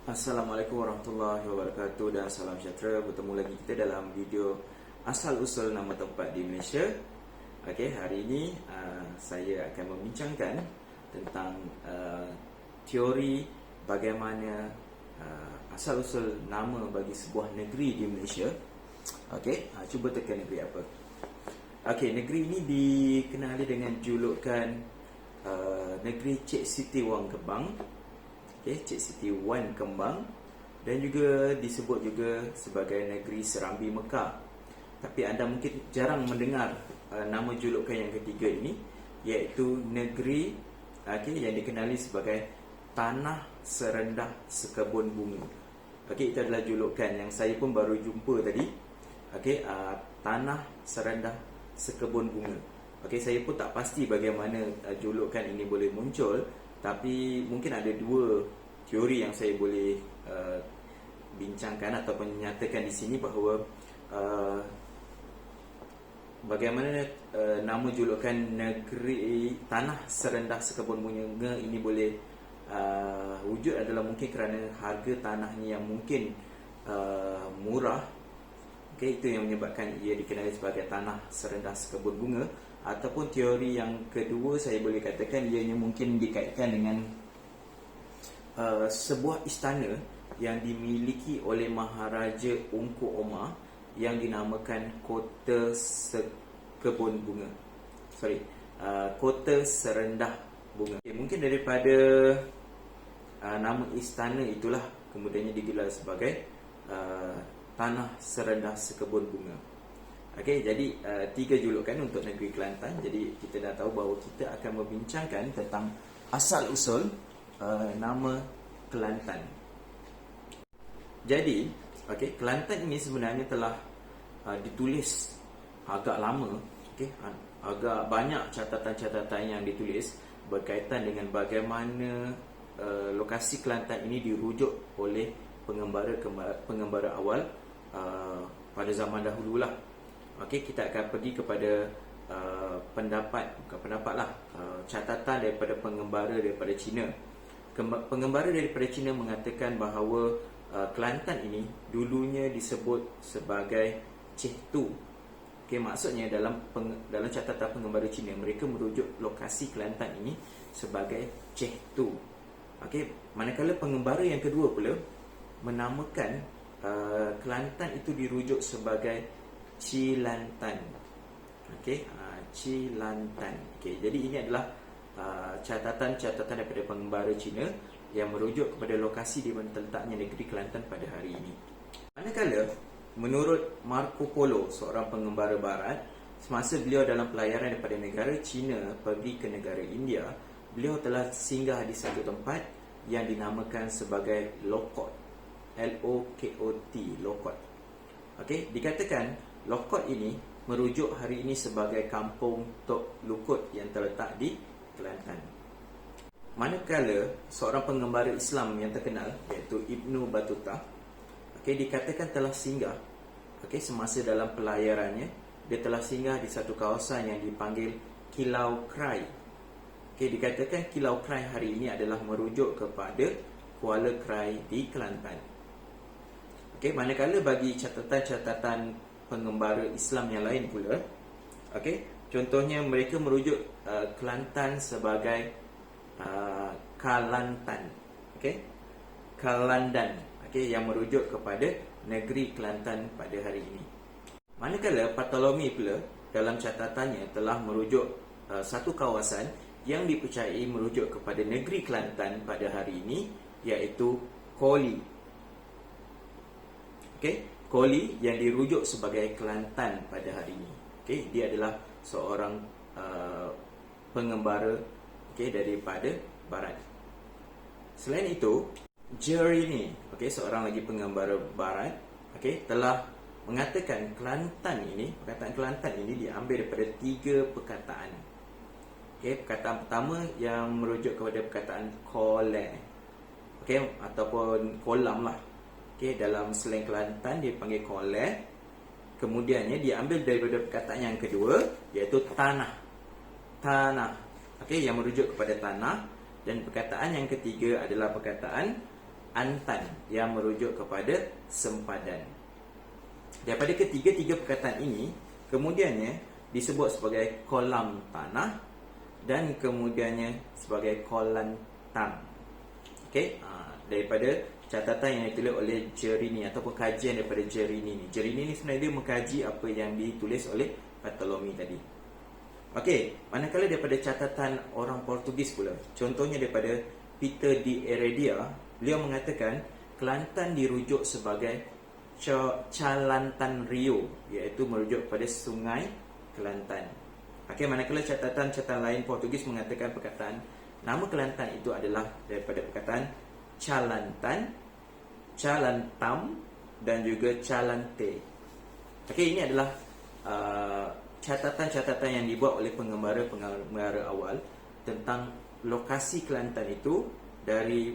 Assalamualaikum warahmatullahi wabarakatuh dan salam sejahtera. Bertemu lagi kita dalam video asal-usul nama tempat di Malaysia. Okey, hari ini saya akan membincangkan tentang teori bagaimana asal-usul nama bagi sebuah negeri di Malaysia. Okey, cuba teka negeri apa. Okey, negeri ini dikenali dengan julukan negeri Cik Siti Wang Kembang. Okay, Cik Siti Wan Kembang, dan juga disebut juga sebagai negeri Serambi Mekah. Tapi anda mungkin jarang mendengar nama julukan yang ketiga ini, iaitu negeri yang dikenali sebagai Tanah Serendah Sekebun Bunga. Itu adalah julukan yang saya pun baru jumpa tadi. Tanah Serendah Sekebun Bunga. Saya pun tak pasti bagaimana julukan ini boleh muncul, tapi mungkin ada dua teori yang saya boleh bincangkan ataupun nyatakan di sini, bahawa bagaimana nama julukan negeri Tanah Serendah Sekebun Bunga ini boleh wujud adalah mungkin kerana harga tanahnya yang mungkin murah. Itu yang menyebabkan ia dikenali sebagai Tanah Serendah Sekebun Bunga. Ataupun teori yang kedua, saya boleh katakan ianya mungkin dikaitkan dengan sebuah istana yang dimiliki oleh Maharaja Ungku Omar yang dinamakan Kota Sekebun Bunga. Kota Serendah Bunga. Mungkin daripada nama istana itulah kemudiannya digelar sebagai Tanah Serendah Sekebun Bunga. Jadi tiga julukan untuk negeri Kelantan. Jadi kita dah tahu bahawa kita akan membincangkan tentang asal-usul nama Kelantan. Jadi, Kelantan ini sebenarnya telah ditulis agak lama. Agak banyak catatan-catatan yang ditulis berkaitan dengan bagaimana lokasi Kelantan ini dirujuk oleh pengembara awal pada zaman dahulu lah. Kita akan pergi kepada catatan daripada pengembara daripada China. Pengembara daripada China mengatakan bahawa Kelantan ini dulunya disebut sebagai Chehtu. Maksudnya dalam catatan pengembara China, mereka merujuk lokasi Kelantan ini sebagai Chehtu. Manakala pengembara yang kedua pula menamakan Kelantan itu dirujuk sebagai Cilantan. Cilantan. Jadi ini adalah catatan-catatan daripada pengembara Cina yang merujuk kepada lokasi di mana terletaknya negeri Kelantan pada hari ini. Manakala menurut Marco Polo, seorang pengembara barat, semasa beliau dalam pelayaran daripada negara Cina pergi ke negara India, beliau telah singgah di satu tempat yang dinamakan sebagai Lokot. L-O-K-O-T, Lokot. Dikatakan Lokot ini merujuk hari ini sebagai Kampung Tok Lukut yang terletak di Kelantan. Manakala seorang pengembara Islam yang terkenal, iaitu Ibnu Battuta, dikatakan telah singgah semasa dalam pelayarannya, dia telah singgah di satu kawasan yang dipanggil Kilau Krai. Dikatakan Kilau Krai hari ini adalah merujuk kepada Kuala Krai di Kelantan. Manakala bagi catatan-catatan pengembara Islam yang lain pula, contohnya mereka merujuk Kelantan sebagai Kalantan, Kalandan, yang merujuk kepada negeri Kelantan pada hari ini. Manakala Ptolemy pula dalam catatannya telah merujuk satu kawasan yang dipercayai merujuk kepada negeri Kelantan pada hari ini, iaitu Koli. Koli yang dirujuk sebagai Kelantan pada hari ini. Dia adalah seorang pengembara daripada barat. Selain itu, Jerini, seorang lagi pengembara barat, telah mengatakan perkataan Kelantan ini diambil daripada tiga perkataan. Perkataan pertama yang merujuk kepada perkataan kole, ataupun kolam lah. Dalam slang Kelantan dia panggil kole. Kemudiannya dia ambil daripada perkataan yang kedua, iaitu tanah. Yang merujuk kepada tanah. Dan perkataan yang ketiga adalah perkataan antan yang merujuk kepada sempadan. Daripada ketiga-tiga perkataan ini, kemudiannya disebut sebagai kolam tanah dan kemudiannya sebagai kolantang. Okey, daripada catatan yang ditulis oleh Jerini ataupun kajian daripada Jerini ni. Jerini ni sebenarnya dia mengkaji apa yang ditulis oleh Bartolome tadi. Okey, manakala daripada catatan orang Portugis pula, contohnya daripada Peter de Heredia, beliau mengatakan Kelantan dirujuk sebagai Calantan Rio, iaitu merujuk kepada sungai Kelantan. Okey, manakala catatan lain Portugis mengatakan perkataan nama Kelantan itu adalah daripada perkataan Calantan, Calantam dan juga Calante. Okey, ini adalah catatan-catatan yang dibuat oleh pengembara awal tentang lokasi Kelantan itu dari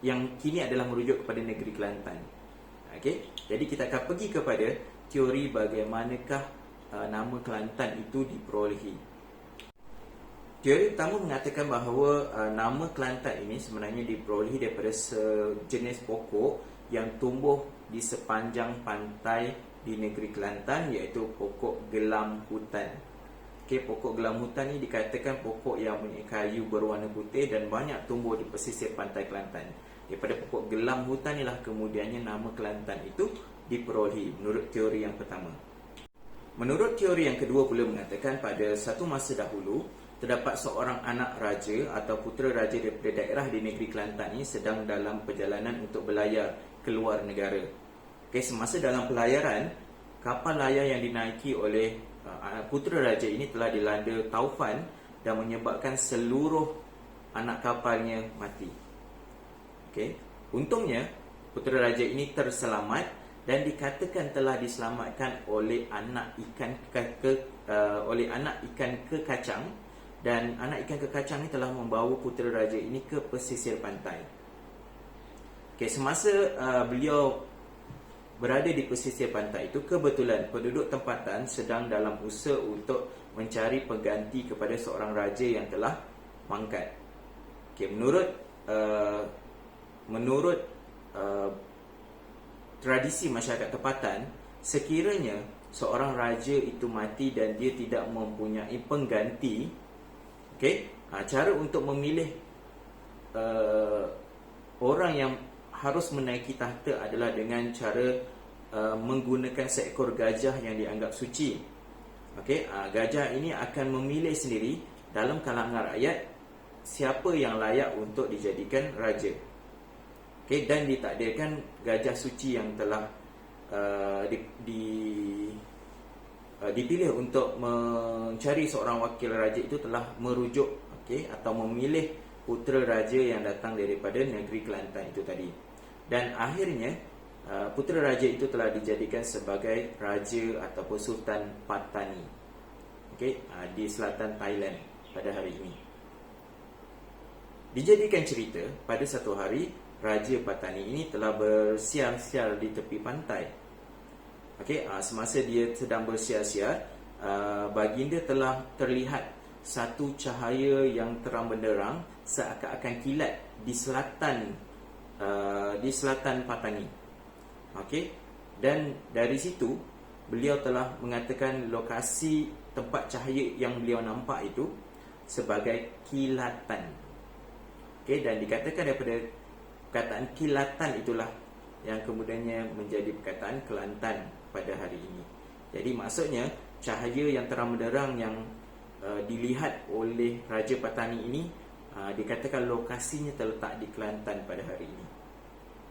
yang kini adalah merujuk kepada negeri Kelantan. Okey, jadi kita akan pergi kepada teori bagaimanakah nama Kelantan itu diperolehi. Teori pertama mengatakan bahawa nama Kelantan ini sebenarnya diperolehi daripada sejenis pokok yang tumbuh di sepanjang pantai di negeri Kelantan, iaitu pokok gelam hutan. Okey, pokok gelam hutan ini dikatakan pokok yang mempunyai kayu berwarna putih dan banyak tumbuh di pesisir pantai Kelantan. Daripada pokok gelam hutan inilah kemudiannya nama Kelantan itu diperolehi menurut teori yang pertama. Menurut teori yang kedua pula mengatakan pada satu masa dahulu terdapat seorang anak raja atau putera raja daripada daerah di negeri Kelantan ini sedang dalam perjalanan untuk berlayar ke luar negara. Okey, semasa dalam pelayaran, kapal layar yang dinaiki oleh putera raja ini telah dilanda taufan dan menyebabkan seluruh anak kapalnya mati. Okey, untungnya putera raja ini terselamat dan dikatakan telah diselamatkan oleh anak ikan kekacang, dan anak ikan kekacang ini telah membawa putera raja ini ke pesisir pantai. Okey, semasa beliau berada di pesisir pantai itu, kebetulan penduduk tempatan sedang dalam usaha untuk mencari pengganti kepada seorang raja yang telah mangkat. Okey, menurut tradisi masyarakat tempatan, sekiranya seorang raja itu mati dan dia tidak mempunyai pengganti, okey, cara untuk memilih orang yang harus menaiki tahta adalah dengan cara menggunakan seekor gajah yang dianggap suci. Okey, gajah ini akan memilih sendiri dalam kalangan rakyat siapa yang layak untuk dijadikan raja. Okey, dan ditakdirkan gajah suci yang telah dipilih untuk mencari seorang wakil raja itu telah merujuk, okey, atau memilih putera raja yang datang daripada negeri Kelantan itu tadi. Dan akhirnya putera raja itu telah dijadikan sebagai raja ataupun Sultan Patani, okey, di selatan Thailand pada hari ini. Dijadikan cerita pada satu hari Raja Patani ini telah bersiar-siar di tepi pantai. Okey, semasa dia sedang bersiar-siar, baginda telah terlihat satu cahaya yang terang benderang seakan-akan kilat di selatan Patani. Okey, dan dari situ beliau telah mengatakan lokasi tempat cahaya yang beliau nampak itu sebagai kilatan. Okey, dan dikatakan daripada perkataan kilatan itulah yang kemudiannya menjadi perkataan Kelantan pada hari ini. Jadi maksudnya cahaya yang terang benderang yang dilihat oleh Raja Patani ini dikatakan lokasinya terletak di Kelantan pada hari ini.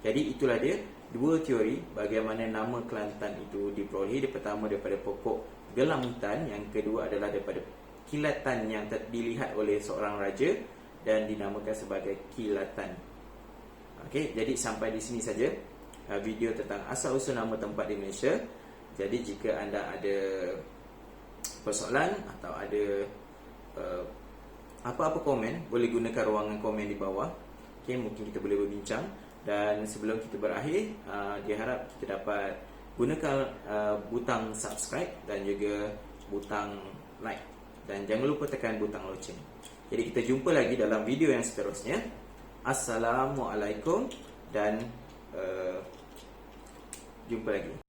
Jadi itulah dia dua teori bagaimana nama Kelantan itu diperolehi. Pertama daripada pokok gelam hutan, yang kedua adalah daripada kilatan yang dilihat oleh seorang raja dan dinamakan sebagai kilatan. Okey, jadi sampai di sini saja video tentang asal-usul nama tempat di Malaysia. Jadi jika anda ada persoalan atau ada apa-apa komen, boleh gunakan ruangan komen di bawah. Okey, mungkin kita boleh berbincang. Dan sebelum kita berakhir, diharap kita dapat gunakan butang subscribe dan juga butang like, dan jangan lupa tekan butang loceng. Jadi kita jumpa lagi dalam video yang seterusnya. Assalamualaikum dan jumpa lagi.